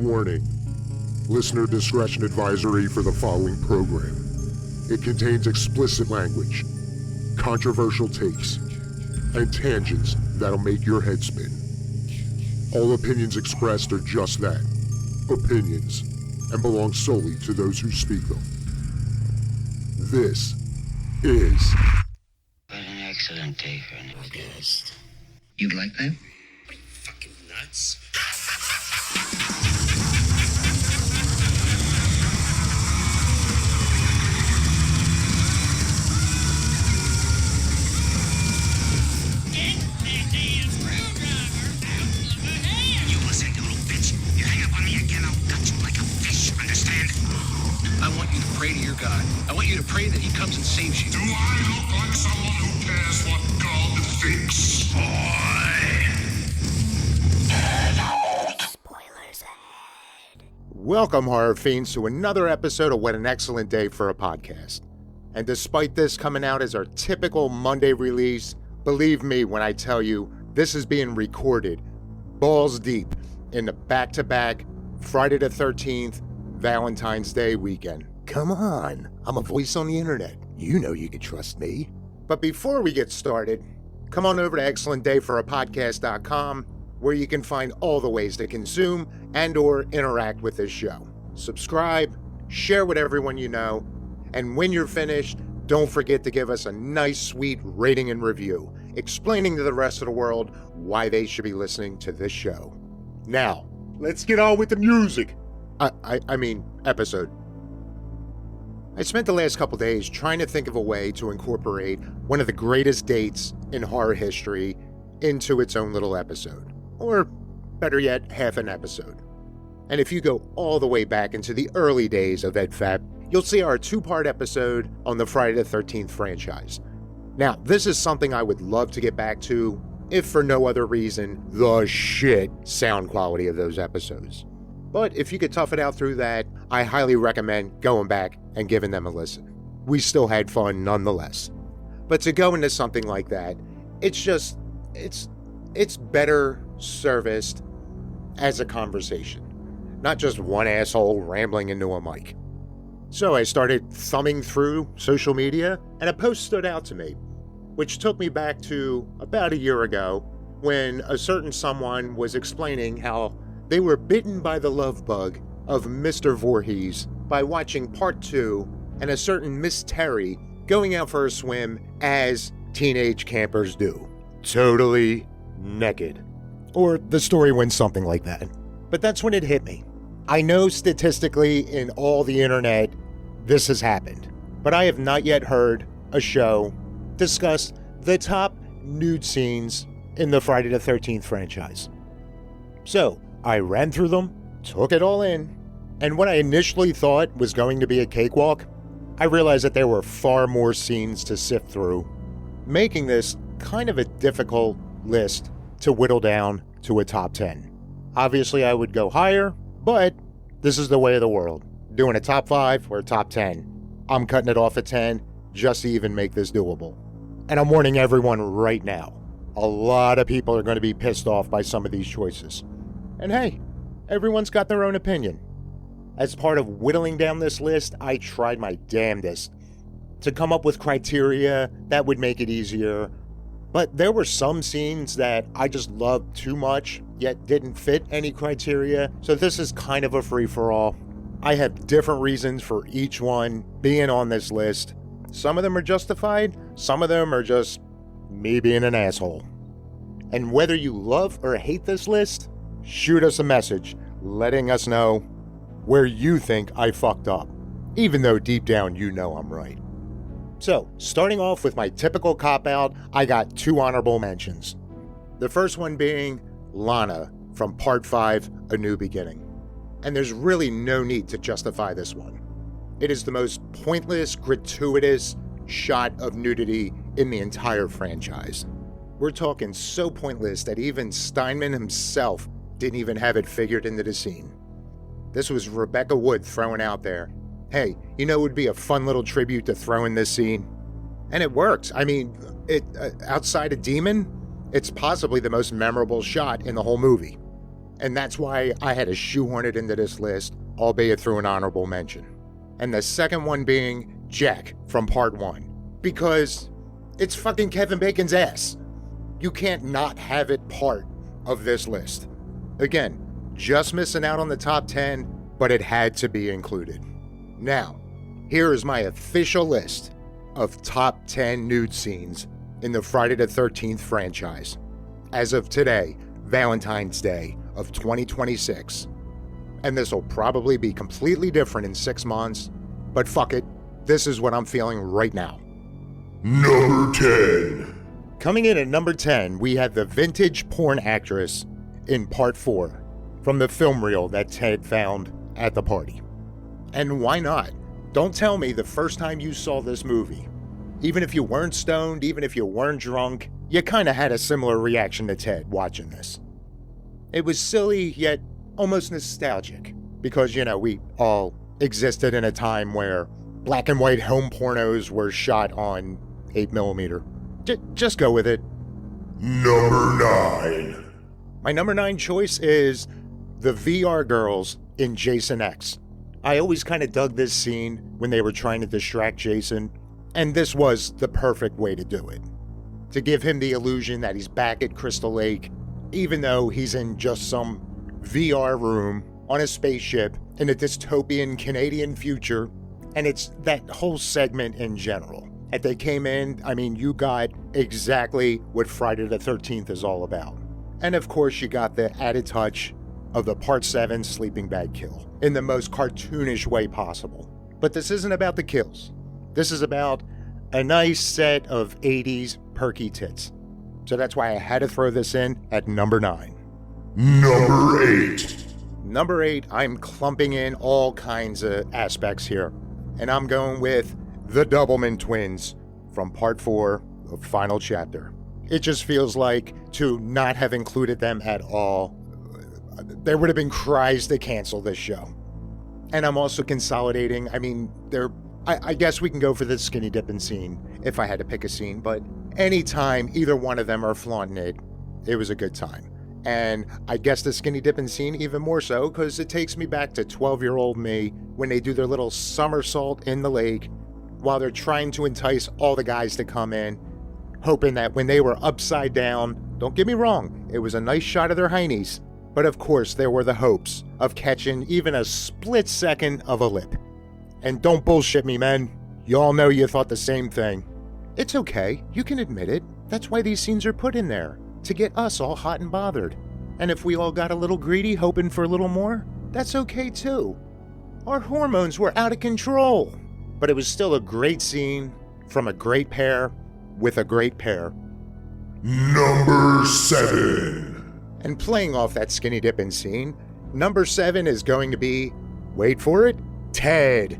Warning. Listener discretion advisory for the following program. It contains explicit language, controversial takes, and tangents that'll make your head spin. All opinions expressed are just that, opinions, and belong solely to those who speak them. This is... What an excellent day for an August. You'd like that? Are you fucking nuts? I want you to pray to your God. I want you to pray that he comes and saves you. Do I look like someone who cares what God thinks? Spoilers ahead. Welcome, horror fiends, to another episode of What an Excellent Day for a Podcast. And despite this coming out as our typical Monday release, believe me when I tell you this is being recorded balls deep in the back-to-back Friday the 13th Valentine's Day weekend. Come on, I'm a voice on the internet. You know you can trust me. But before we get started, come on over to excellentdayforapodcast.com, where you can find all the ways to consume and or interact with this show. Subscribe, share with everyone you know, and when you're finished, don't forget to give us a nice, sweet rating and review, explaining to the rest of the world why they should be listening to this show. Now, let's get on with the music. I mean, episode. I spent the last couple days trying to think of a way to incorporate one of the greatest dates in horror history into its own little episode. Or, better yet, half an episode. And if you go all the way back into the early days of EdFap, you'll see our two-part episode on the Friday the 13th franchise. Now, this is something I would love to get back to, if for no other reason, the shit sound quality of those episodes. But if you could tough it out through that, I highly recommend going back and giving them a listen. We still had fun nonetheless. But to go into something like that, it's better serviced as a conversation, not just one asshole rambling into a mic. So I started thumbing through social media, and a post stood out to me, which took me back to about a year ago when a certain someone was explaining how they were bitten by the love bug of Mr. Voorhees by watching part 2 and a certain Miss Terry going out for a swim as teenage campers do. Totally naked. Or the story went something like that. But that's when it hit me. I know statistically in all the internet this has happened, but I have not yet heard a show discuss the top nude scenes in the Friday the 13th franchise. So, I ran through them, took it all in, and what I initially thought was going to be a cakewalk, I realized that there were far more scenes to sift through, making this kind of a difficult list to whittle down to a top 10. Obviously, I would go higher, but this is the way of the world. Doing a top 5 or a top 10. I'm cutting it off at 10 just to even make this doable. And I'm warning everyone right now, a lot of people are going to be pissed off by some of these choices. And hey, everyone's got their own opinion. As part of whittling down this list, I tried my damnedest to come up with criteria that would make it easier. But there were some scenes that I just loved too much, yet didn't fit any criteria. So this is kind of a free-for-all. I have different reasons for each one being on this list. Some of them are justified, some of them are just me being an asshole. And whether you love or hate this list, shoot us a message letting us know where you think I fucked up, even though deep down you know I'm right. So, starting off with my typical cop-out, I got 2 honorable mentions. The first one being Lana from Part 5, A New Beginning. And there's really no need to justify this one. It is the most pointless, gratuitous shot of nudity in the entire franchise. We're talking so pointless that even Steinman himself didn't even have it figured into the scene. This was Rebecca Wood throwing out there, hey, you know it would be a fun little tribute to throw in this scene? And it worked. I mean, outside of Demon, it's possibly the most memorable shot in the whole movie. And that's why I had to shoehorn it into this list, albeit through an honorable mention. And the second one being Jack from part 1. Because it's fucking Kevin Bacon's ass. You can't not have it part of this list. Again, just missing out on the top 10, but it had to be included. Now, here is my official list of top 10 nude scenes in the Friday the 13th franchise. As of today, Valentine's Day of 2026. And this will probably be completely different in 6 months, but fuck it, this is what I'm feeling right now. Number 10. Coming in at number 10, we have the vintage porn actress in part 4 from the film reel that Ted found at the party. And why not? Don't tell me the first time you saw this movie, even if you weren't stoned, even if you weren't drunk, you kind of had a similar reaction to Ted watching this. It was silly, yet almost nostalgic, because, we all existed in a time where black and white home pornos were shot on 8mm. Just go with it. Number 9. My number 9 choice is the VR girls in Jason X. I always kind of dug this scene when they were trying to distract Jason, and this was the perfect way to do it. To give him the illusion that he's back at Crystal Lake, even though he's in just some VR room on a spaceship in a dystopian Canadian future, and it's that whole segment in general. If they came in, you got exactly what Friday the 13th is all about. And of course, you got the added touch of the Part 7 sleeping bag kill in the most cartoonish way possible. But this isn't about the kills. This is about a nice set of 80s perky tits. So that's why I had to throw this in at number 9. Number 8. Number 8, I'm clumping in all kinds of aspects here. And I'm going with the Doublemint twins from part 4 of Final Chapter. It just feels like to not have included them at all, there would have been cries to cancel this show. And I'm also consolidating. I guess we can go for the skinny dipping scene if I had to pick a scene, but anytime either one of them are flaunting it, it was a good time. And I guess the skinny dipping scene even more so because it takes me back to 12-year-old me when they do their little somersault in the lake while they're trying to entice all the guys to come in, hoping that when they were upside down, don't get me wrong, it was a nice shot of their heinies, but of course there were the hopes of catching even a split second of a lip. And don't bullshit me, men. You all know you thought the same thing. It's okay, you can admit it. That's why these scenes are put in there, to get us all hot and bothered. And if we all got a little greedy hoping for a little more, that's okay too. Our hormones were out of control. But it was still a great scene from a great pair with a great pair. Number 7. And playing off that skinny dipping scene, number 7 is going to be, wait for it, Ted.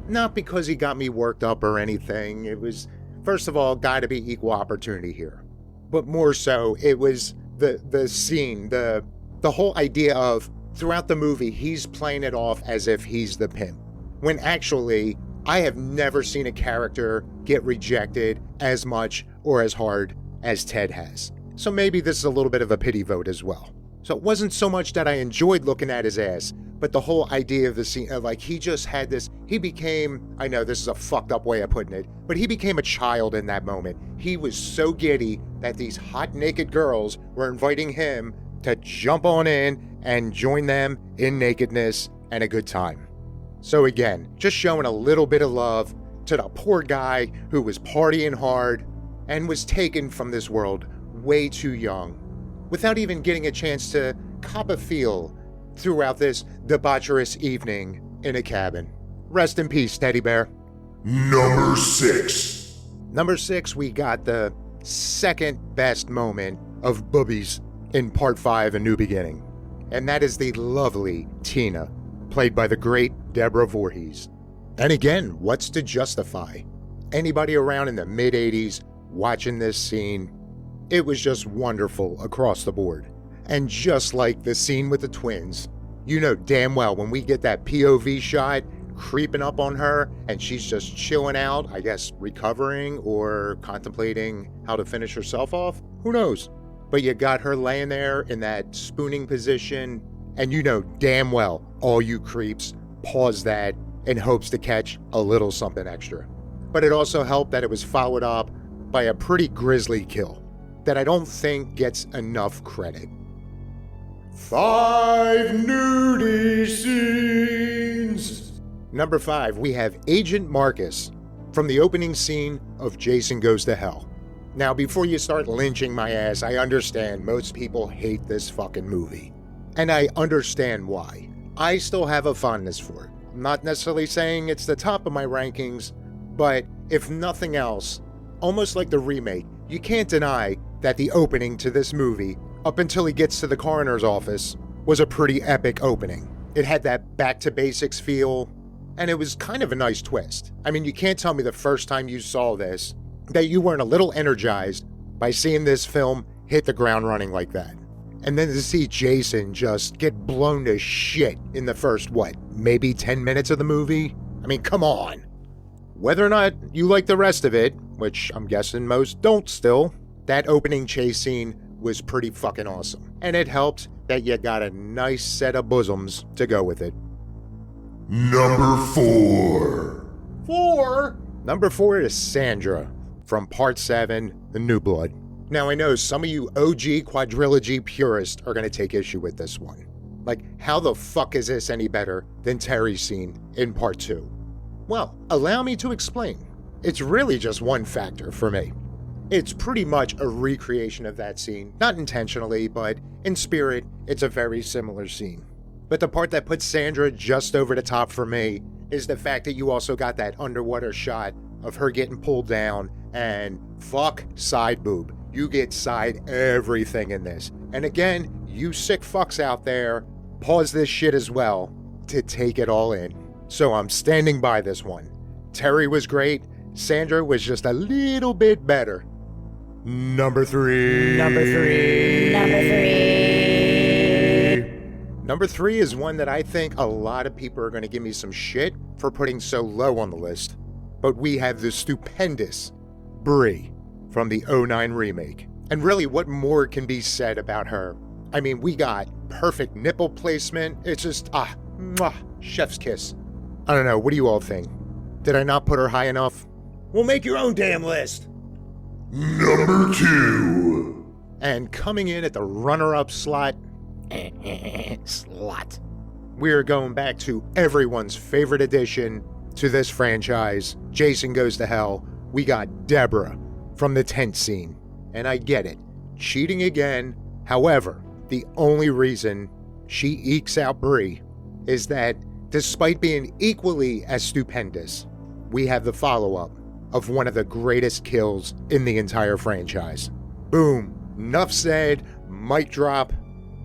Not because he got me worked up or anything. It was, first of all, gotta be equal opportunity here. But more so, it was the scene, the whole idea of, throughout the movie, he's playing it off as if he's the pimp. When actually, I have never seen a character get rejected as much or as hard as Ted has. So maybe this is a little bit of a pity vote as well. So it wasn't so much that I enjoyed looking at his ass, but the whole idea of the scene, he just had this, he became, I know this is a fucked up way of putting it, but he became a child in that moment. He was so giddy that these hot naked girls were inviting him to jump on in and join them in nakedness and a good time. So again, just showing a little bit of love to the poor guy who was partying hard and was taken from this world way too young, without even getting a chance to cop a feel throughout this debaucherous evening in a cabin. Rest in peace, Teddy Bear. Number 6. Number 6, we got the second best moment of boobies in Part 5, A New Beginning. And that is the lovely Tina, played by the great Deborah Voorhees. And again, what's to justify? Anybody around in the mid-80s watching this scene, it was just wonderful across the board. And just like the scene with the twins, you know damn well when we get that POV shot creeping up on her and she's just chilling out, I guess recovering or contemplating how to finish herself off, who knows? but you got her laying there in that spooning position, and you know damn well all you creeps pause that in hopes to catch a little something extra. But it also helped that it was followed up by a pretty grisly kill that I don't think gets enough credit. 5 nudie scenes! Number 5, we have Agent Marcus from the opening scene of Jason Goes to Hell. Now, before you start lynching my ass, I understand most people hate this fucking movie. And I understand why. I still have a fondness for it. I'm not necessarily saying it's the top of my rankings, but if nothing else, almost like the remake, you can't deny that the opening to this movie, up until he gets to the coroner's office, was a pretty epic opening. It had that back to basics feel, and it was kind of a nice twist. I mean, you can't tell me the first time you saw this that you weren't a little energized by seeing this film hit the ground running like that. And then to see Jason just get blown to shit in the first, maybe 10 minutes of the movie? I mean, come on. Whether or not you like the rest of it, which I'm guessing most don't still, that opening chase scene was pretty fucking awesome. And it helped that you got a nice set of bosoms to go with it. Number 4. 4? Number 4 is Sandra from Part 7, The New Blood. Now, I know some of you OG quadrilogy purists are going to take issue with this one. Like, how the fuck is this any better than Terry's scene in Part 2? Well, allow me to explain. It's really just one factor for me. It's pretty much a recreation of that scene. Not intentionally, but in spirit, it's a very similar scene. But the part that puts Sandra just over the top for me is the fact that you also got that underwater shot of her getting pulled down, and fuck side boob. You get side everything in this. And again, you sick fucks out there, pause this shit as well to take it all in. So I'm standing by this one. Terry was great. Sandra was just a little bit better. Number 3. Number 3. Number 3 is one that I think a lot of people are going to give me some shit for putting so low on the list. But we have the stupendous Brie from the 2009 remake. And really, what more can be said about her? I mean, we got perfect nipple placement. It's just, mwah, chef's kiss. I don't know, what do you all think? Did I not put her high enough? Well, make your own damn list. Number 2. And coming in at the runner-up slot, we're going back to everyone's favorite addition to this franchise, Jason Goes to Hell. We got Deborah from the tent scene. And I get it, cheating again. However, the only reason she ekes out Brie is that despite being equally as stupendous, we have the follow-up of one of the greatest kills in the entire franchise. Boom. Enough said. Mic drop.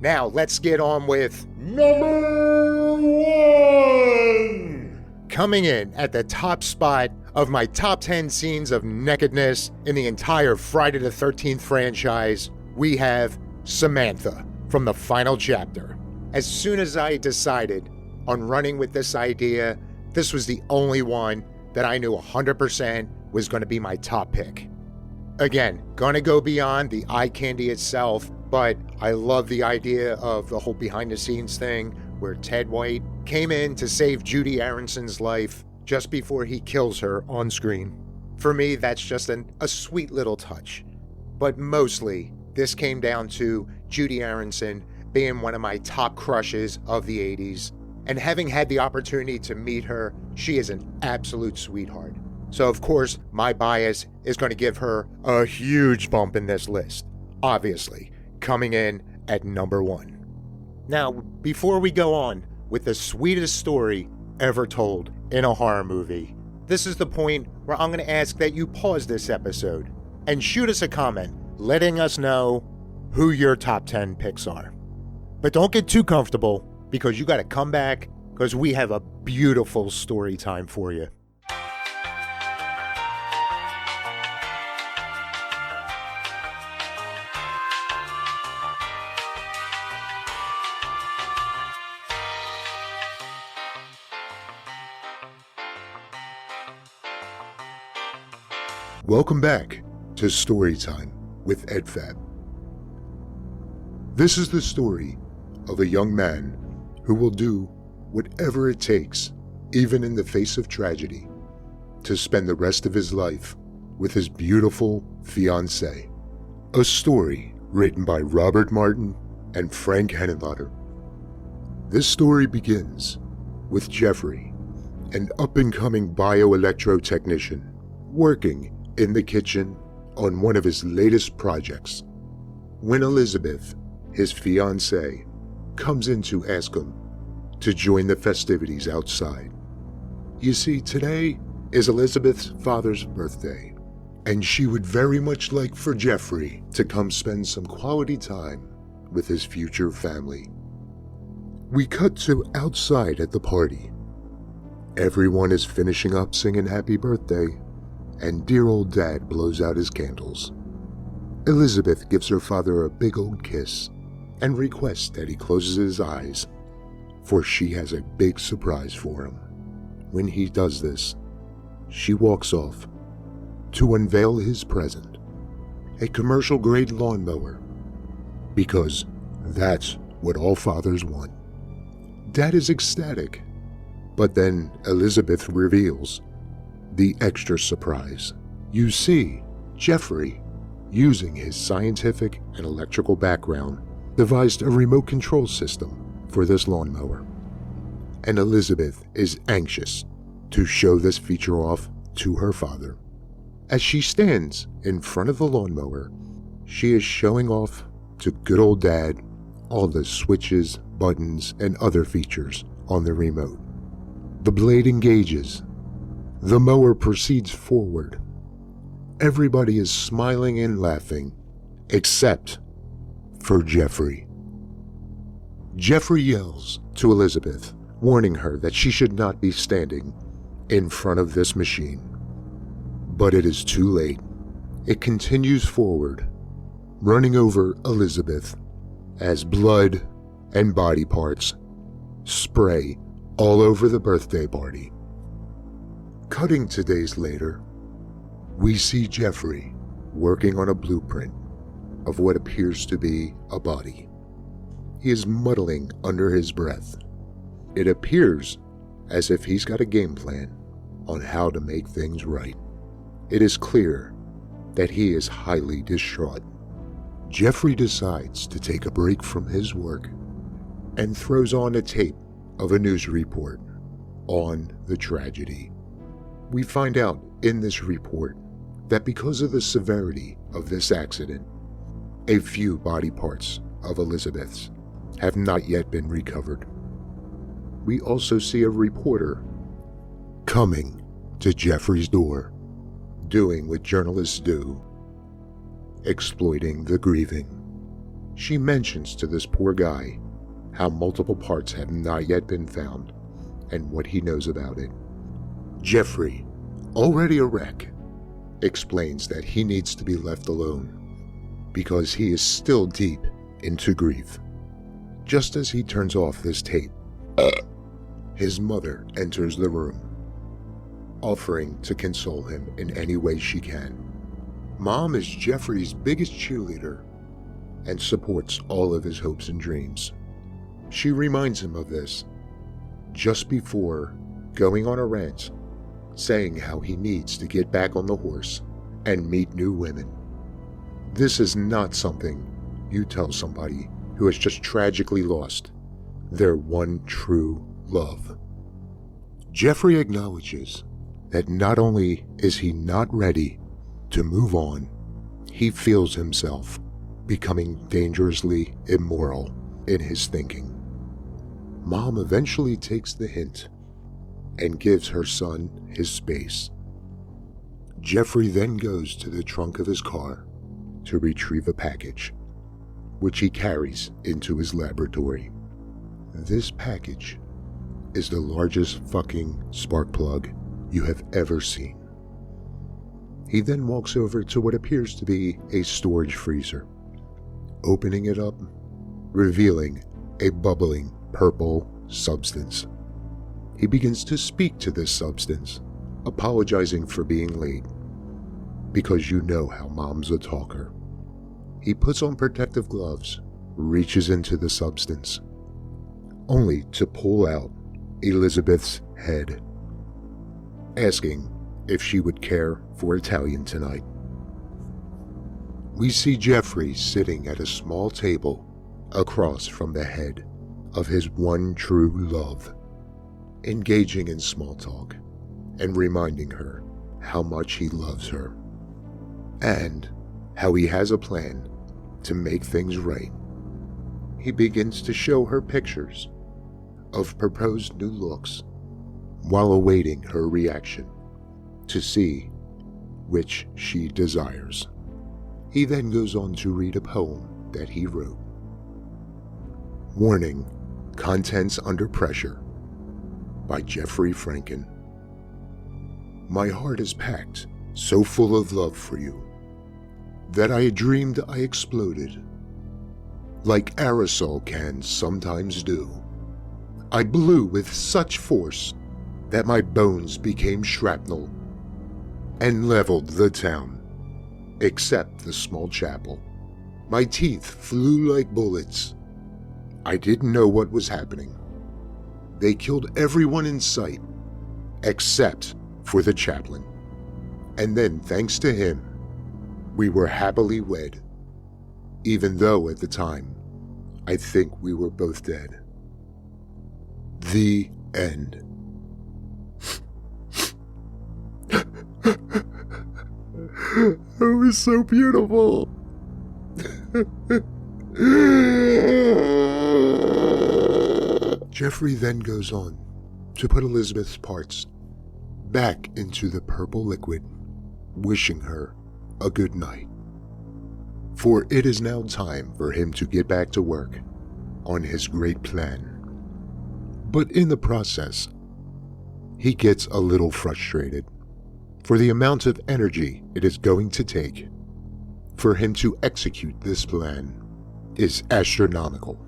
Now let's get on with number 1. Coming in at the top spot of my top 10 scenes of nakedness in the entire Friday the 13th franchise, we have Samantha from the final chapter. As soon as I decided on running with this idea, this was the only one that I knew 100% was going to be my top pick. Again, gonna go beyond the eye candy itself, but I love the idea of the whole behind the scenes thing where Ted White came in to save Judy Aronson's life just before he kills her on screen. For me, that's just a sweet little touch. But mostly, this came down to Judy Aronson being one of my top crushes of the 80s. And having had the opportunity to meet her, she is an absolute sweetheart. So of course, my bias is going to give her a huge bump in this list. Obviously, coming in at number 1. Now, before we go on with the sweetest story ever told in a horror movie, this is the point where I'm going to ask that you pause this episode and shoot us a comment letting us know who your top 10 picks are. But don't get too comfortable, because you got to come back, because we have a beautiful story time for you. Welcome back to Storytime with EdFab. This is the story of a young man who will do whatever it takes, even in the face of tragedy, to spend the rest of his life with his beautiful fiancée. A story written by Robert Martin and Frank Henenlotter. This story begins with Jeffrey, an up-and-coming bioelectro technician, working in the kitchen on one of his latest projects, when Elizabeth, his fiancée, comes in to ask him to join the festivities outside. You see, today is Elizabeth's father's birthday, and she would very much like for Jeffrey to come spend some quality time with his future family. We cut to outside at the party. Everyone is finishing up singing happy birthday, and dear old dad blows out his candles. Elizabeth gives her father a big old kiss and requests that he closes his eyes, for she has a big surprise for him. When he does this, she walks off to unveil his present, a commercial-grade lawnmower, because that's what all fathers want. Dad is ecstatic, but then Elizabeth reveals the extra surprise. You see, Jeffrey, using his scientific and electrical background, devised a remote control system for this lawnmower, and Elizabeth is anxious to show this feature off to her father. As she stands in front of the lawnmower, she is showing off to good old dad all the switches, buttons, and other features on the remote. The blade engages. The mower proceeds forward. Everybody is smiling and laughing, except for Jeffrey. Jeffrey yells to Elizabeth, warning her that she should not be standing in front of this machine. But it is too late. It continues forward, running over Elizabeth as blood and body parts spray all over the birthday party. Cutting to days later, we see Jeffrey working on a blueprint of what appears to be a body. He is muttering under his breath. It appears as if he's got a game plan on how to make things right. It is clear that he is highly distraught. Jeffrey decides to take a break from his work and throws on a tape of a news report on the tragedy. We find out in this report that because of the severity of this accident, a few body parts of Elizabeth's have not yet been recovered. We also see a reporter coming to Jeffrey's door, doing what journalists do, exploiting the grieving. She mentions to this poor guy how multiple parts have not yet been found and what he knows about it. Jeffrey, already a wreck, explains that he needs to be left alone because he is still deep into grief. Just as he turns off this tape, his mother enters the room, offering to console him in any way she can. Mom is Jeffrey's biggest cheerleader and supports all of his hopes and dreams. She reminds him of this just before going on a rant, saying how he needs to get back on the horse and meet new women. This is not something you tell somebody who has just tragically lost their one true love. Jeffrey acknowledges that not only is he not ready to move on, he feels himself becoming dangerously immoral in his thinking. Mom eventually takes the hint and gives her son his space. Jeffrey then goes to the trunk of his car to retrieve a package, which he carries into his laboratory. This package is the largest fucking spark plug you have ever seen. He then walks over to what appears to be a storage freezer, opening it up, revealing a bubbling purple substance. He begins to speak to this substance, apologizing for being late, because you know how Mom's a talker. He puts on protective gloves reaches into the substance, only to pull out Elizabeth's head, asking if she would care for Italian tonight. We see Jeffrey sitting at a small table across from the head of his one true love, engaging in small talk and reminding her how much he loves her and how he has a plan to make things right. He begins to show her pictures of proposed new looks while awaiting her reaction to see which she desires. He then goes on to read a poem that he wrote. Warning, contents under pressure, by Jeffrey Franken. My heart is packed, so full of love for you, that I dreamed I exploded, like aerosol cans sometimes do. I blew with such force that my bones became shrapnel and leveled the town, except the small chapel. My teeth flew like bullets. I didn't know what was happening. They killed everyone in sight, except for the chaplain. And then, thanks to him, we were happily wed, even though at the time, I think we were both dead. The end. It was so beautiful. Jeffrey then goes on to put Elizabeth's parts back into the purple liquid, wishing her a good night. For it is now time for him to get back to work on his great plan. But in the process, he gets a little frustrated for the amount of energy it is going to take for him to execute this plan is astronomical.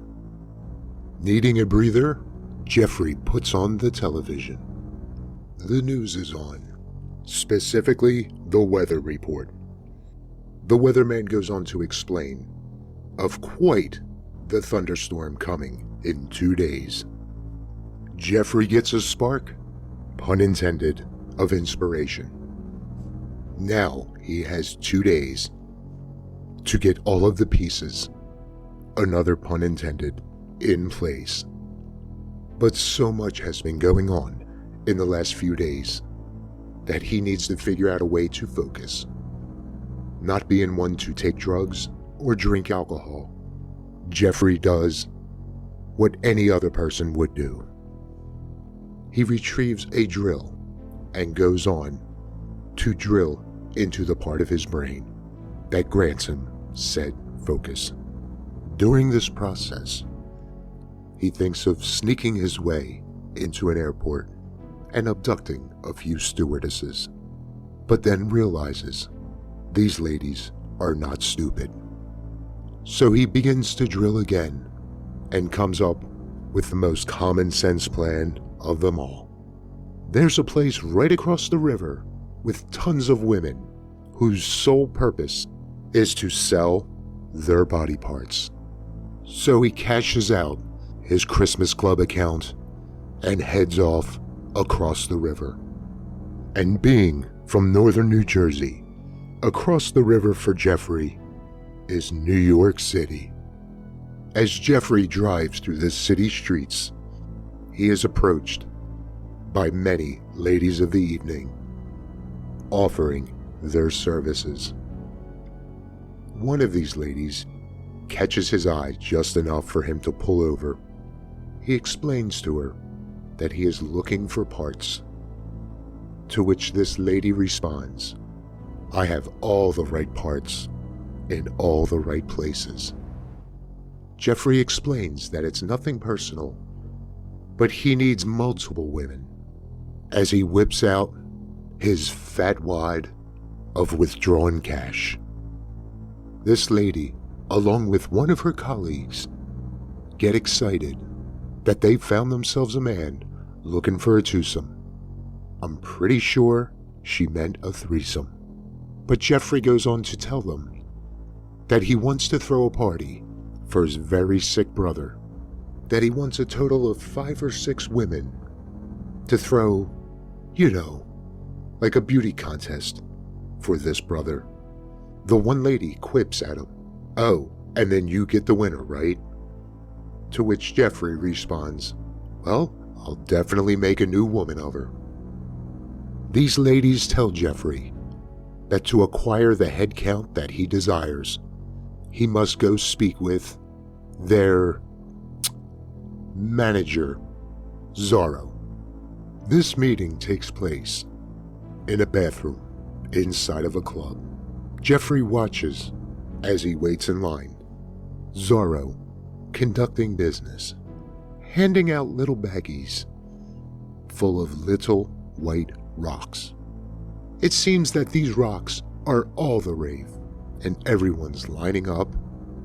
Needing a breather, Jeffrey puts on the television. The news is on, specifically the weather report. The weatherman goes on to explain of quite the thunderstorm coming in 2 days. Jeffrey gets a spark, pun intended, of inspiration. Now he has 2 days to get all of the pieces, another pun intended, in place. But so much has been going on in the last few days that he needs to figure out a way to focus. Not being one to take drugs or drink alcohol, Jeffrey does what any other person would do. He retrieves a drill and goes on to drill into the part of his brain that grants him said focus. During this process, he thinks of sneaking his way into an airport and abducting a few stewardesses, but then realizes these ladies are not stupid. So he begins to drill again and comes up with the most common sense plan of them all. There's a place right across the river with tons of women whose sole purpose is to sell their body parts. So he cashes out his Christmas Club account and heads off across the river. And being from northern New Jersey, across the river for Jeffrey is New York City. As Jeffrey drives through the city streets, he is approached by many ladies of the evening, offering their services. One of these ladies catches his eye just enough for him to pull over. He explains to her that he is looking for parts, to which this lady responds, I have all the right parts in all the right places. Jeffrey explains that it's nothing personal, but he needs multiple women, as he whips out his fat wad of withdrawn cash. This lady, along with one of her colleagues, get excited that they found themselves a man looking for a twosome. I'm pretty sure she meant a threesome. But Jeffrey goes on to tell them that he wants to throw a party for his very sick brother, that he wants a total of 5 or 6 women to throw, like a beauty contest for this brother. The one lady quips at him, "Oh, and then you get the winner, right?" To which Jeffrey responds, "Well, I'll definitely make a new woman of her." These ladies tell Jeffrey that to acquire the head count that he desires, he must go speak with their manager, Zorro. This meeting takes place in a bathroom inside of a club. Jeffrey watches as he waits in line. Zorro conducting business, handing out little baggies full of little white rocks. It seems that these rocks are all the rave, and everyone's lining up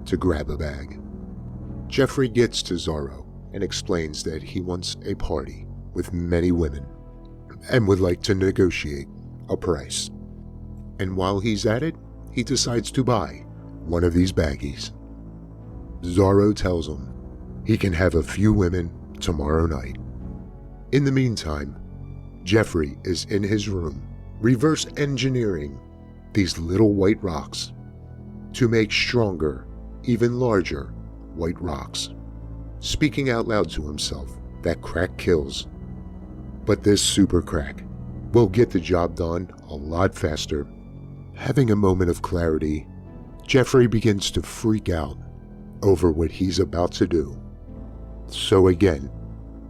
to grab a bag. Jeffrey gets to Zorro and explains that he wants a party with many women and would like to negotiate a price. And while he's at it, he decides to buy one of these baggies. Zorro tells him he can have a few women tomorrow night. In the meantime, Jeffrey is in his room, reverse engineering these little white rocks to make stronger, even larger white rocks, speaking out loud to himself that crack kills, but this super crack will get the job done a lot faster. Having a moment of clarity, Jeffrey begins to freak out over what he's about to do. So again,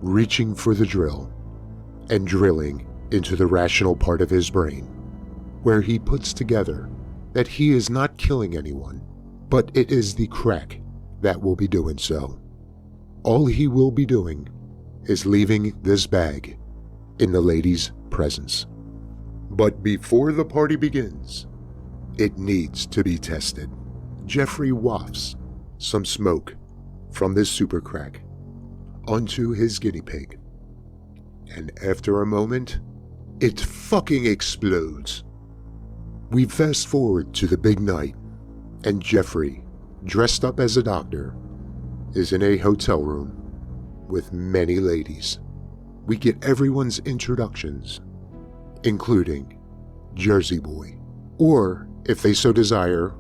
reaching for the drill and drilling into the rational part of his brain, where he puts together that he is not killing anyone, but it is the crack that will be doing so. All he will be doing is leaving this bag in the lady's presence. But before the party begins, it needs to be tested. Jeffrey wafts some smoke from this super crack onto his guinea pig, and after a moment, it fucking explodes. We fast forward to the big night, and Jeffrey, dressed up as a doctor, is in a hotel room with many ladies. We get everyone's introductions, including Jersey Boy, or, if they so desire,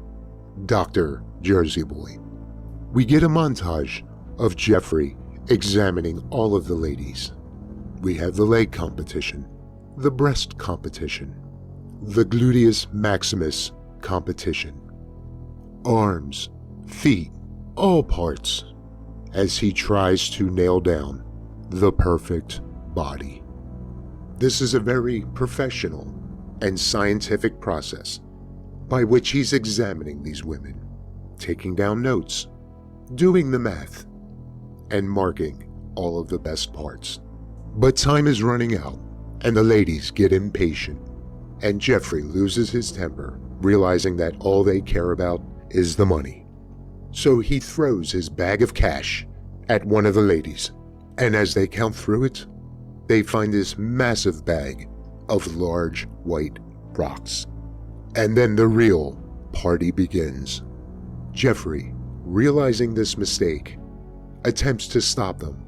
Dr. Jersey Boy. We get a montage of Jeffrey examining all of the ladies. We have the leg competition, the breast competition, the gluteus maximus competition, arms, feet, all parts, as he tries to nail down the perfect body. This is a very professional and scientific process by which he's examining these women, taking down notes, doing the math, and marking all of the best parts. But time is running out, and the ladies get impatient, and Jeffrey loses his temper, realizing that all they care about is the money. So he throws his bag of cash at one of the ladies, and as they count through it, they find this massive bag of large white rocks. And then the real party begins. Jeffrey, realizing this mistake, attempts to stop them,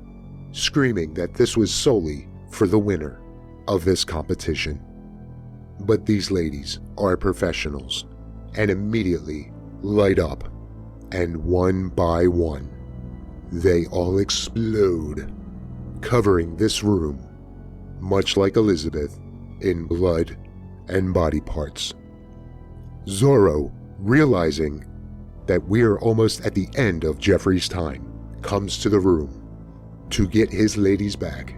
screaming that this was solely for the winner of this competition. But these ladies are professionals and immediately light up, and one by one, they all explode, covering this room, much like Elizabeth, in blood and body parts. Zorro, realizing that we're almost at the end of Jeffrey's time, comes to the room to get his ladies back.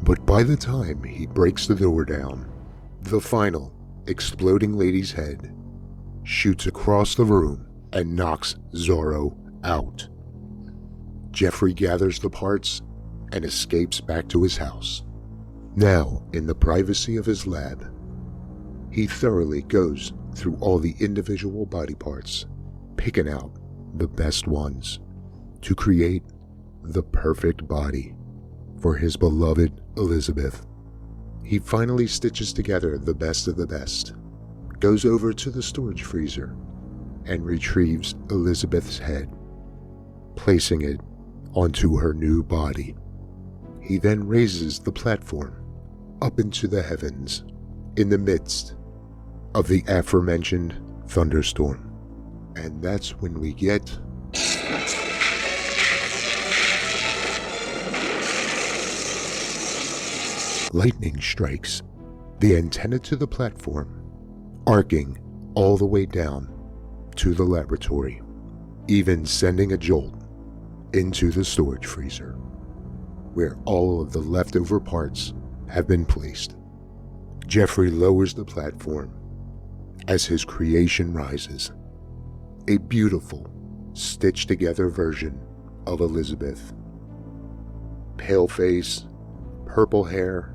But by the time he breaks the door down, the final exploding lady's head shoots across the room and knocks Zorro out. Jeffrey gathers the parts and escapes back to his house. Now, in the privacy of his lab, he thoroughly goes through all the individual body parts, picking out the best ones to create the perfect body for his beloved Elizabeth. He finally stitches together the best of the best, goes over to the storage freezer, and retrieves Elizabeth's head, placing it onto her new body. He then raises the platform up into the heavens in the midst of the aforementioned thunderstorm. And that's when we get lightning strikes the antenna to the platform, arcing all the way down to the laboratory, even sending a jolt into the storage freezer, where all of the leftover parts have been placed. Jeffrey lowers the platform as his creation rises, a beautiful, stitched-together version of Elizabeth. Pale face, purple hair,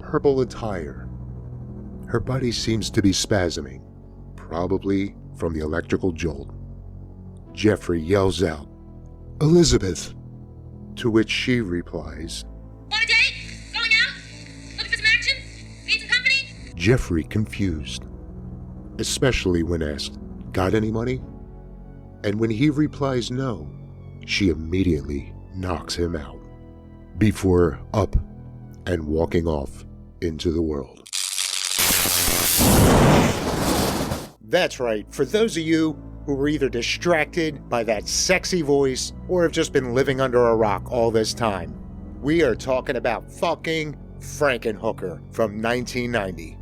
purple attire. Her body seems to be spasming, probably from the electrical jolt. Jeffrey yells out, "Elizabeth!" To which she replies, Want a date? Going out? Looking for some action? Need some company? Jeffrey confused, especially when asked, "Got any money?" And when he replies no, she immediately knocks him out, before up and walking off into the world. That's right. For those of you who were either distracted by that sexy voice or have just been living under a rock all this time, we are talking about fucking Frankenhooker from 1990.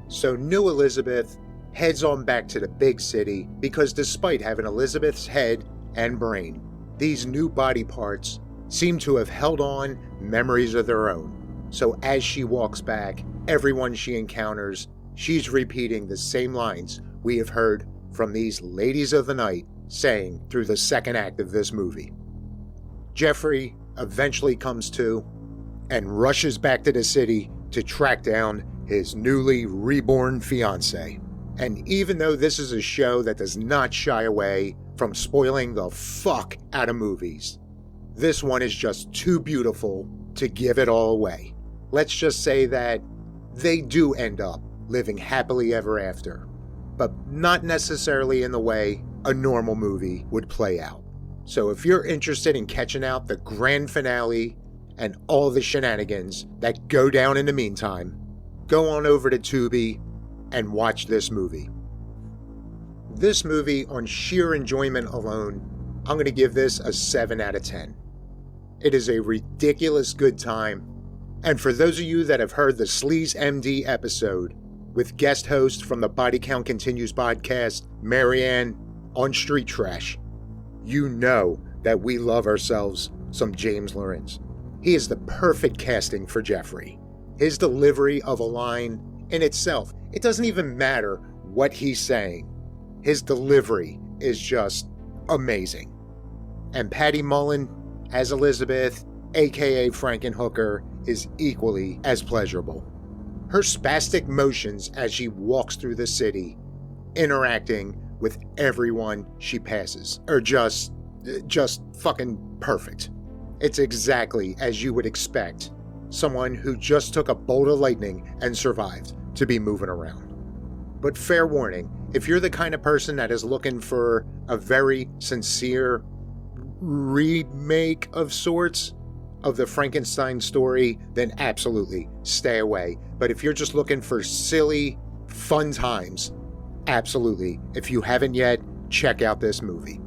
So new Elizabeth heads on back to the big city because despite having Elizabeth's head and brain, these new body parts seem to have held on memories of their own. So as she walks back, everyone she encounters, she's repeating the same lines we have heard from these ladies of the night saying through the second act of this movie. Jeffrey eventually comes to and rushes back to the city to track down his newly reborn fiancée. And even though this is a show that does not shy away from spoiling the fuck out of movies, this one is just too beautiful to give it all away. Let's just say that they do end up living happily ever after, but not necessarily in the way a normal movie would play out. So if you're interested in catching out the grand finale and all the shenanigans that go down in the meantime, go on over to Tubi and watch this movie. This movie, on sheer enjoyment alone, I'm going to give this a 7 out of 10. It is a ridiculous good time. And for those of you that have heard the Sleaze MD episode with guest host from the Body Count Continues podcast, Marianne, on Street Trash, you know that we love ourselves some James Lawrence. He is the perfect casting for Jeffrey. His delivery of a line in itself, it doesn't even matter what he's saying. His delivery is just amazing. And Patty Mullen as Elizabeth, aka Frankenhooker, is equally as pleasurable. Her spastic motions as she walks through the city, interacting with everyone she passes, are just fucking perfect. It's exactly as you would expect someone who just took a bolt of lightning and survived to be moving around. But fair warning, if you're the kind of person that is looking for a very sincere remake of sorts of the Frankenstein story, then absolutely stay away. But if you're just looking for silly, fun times, absolutely, if you haven't yet, check out this movie.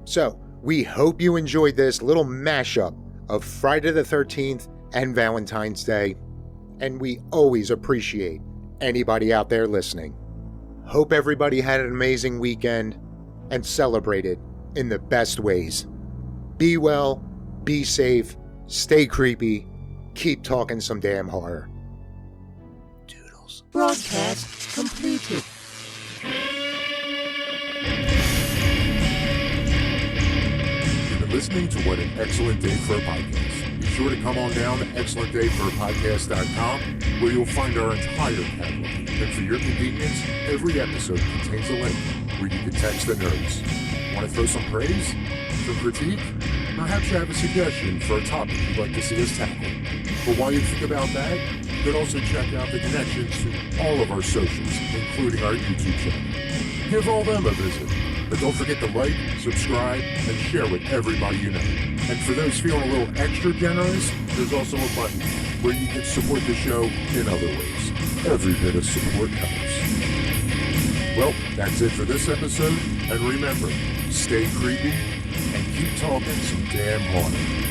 So, we hope you enjoyed this little mashup of Friday the 13th and Valentine's Day, and we always appreciate anybody out there listening. Hope everybody had an amazing weekend and celebrated in the best ways. Be well, be safe, stay creepy, keep talking some damn horror. Doodles. Broadcast completed. You've been listening to What an Excellent Day for a Podcast. Be sure to come on down to excellentdayforapodcast.com, where you'll find our entire catalog. And for your convenience, every episode contains a link where you can text the nerds. Want to throw some praise? Some critique? Perhaps you have a suggestion for a topic you'd like to see us tackle. But while you think about that, you can also check out the connections to all of our socials, including our YouTube channel. Give all them a visit. But don't forget to like, subscribe, and share with everybody you know. And for those feeling a little extra generous, there's also a button where you can support the show in other ways. Every bit of support helps. Well, that's it for this episode. And remember, stay creepy and keep talking some damn horror.